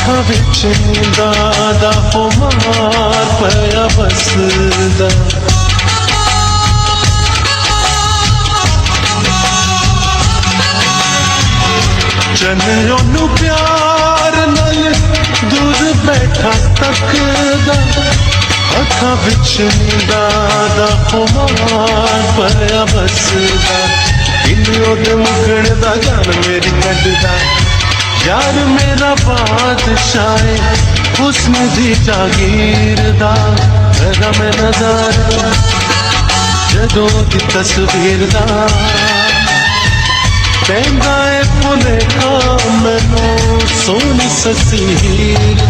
ਅੱਖਾਂ ਵਿੱਚ ਨੀਂਦਾਂ ਦਾ ਖੁਮਾਰ ਪਿਆ ਵਸਦਾ। ਚੰਨ ਉਹਨੂੰ ਪਿਆਰ ਨਾਲ ਦੂਰ ਬੈਠਾ ਤੱਕਦਾ। ਅੱਖਾਂ ਵਿੱਚ ਨੀਂਦਾਂ ਦਾ ਖੁਮਾਰ ਪਿਆ ਵਸਦਾ। ਦਿਲ ਉਹਦੇ ਮੁਖੜ ਦਾ ਜਾਨ ਮੇਰੀ ਕੱਢਦਾ। यार मेरा बादशाह हुस्न दी जागीर दा तेरा मैं नज़ारा जदों दी तस्वीर दा पैंदा है भुलेखा मैनू सोहनी ससी हीर दा।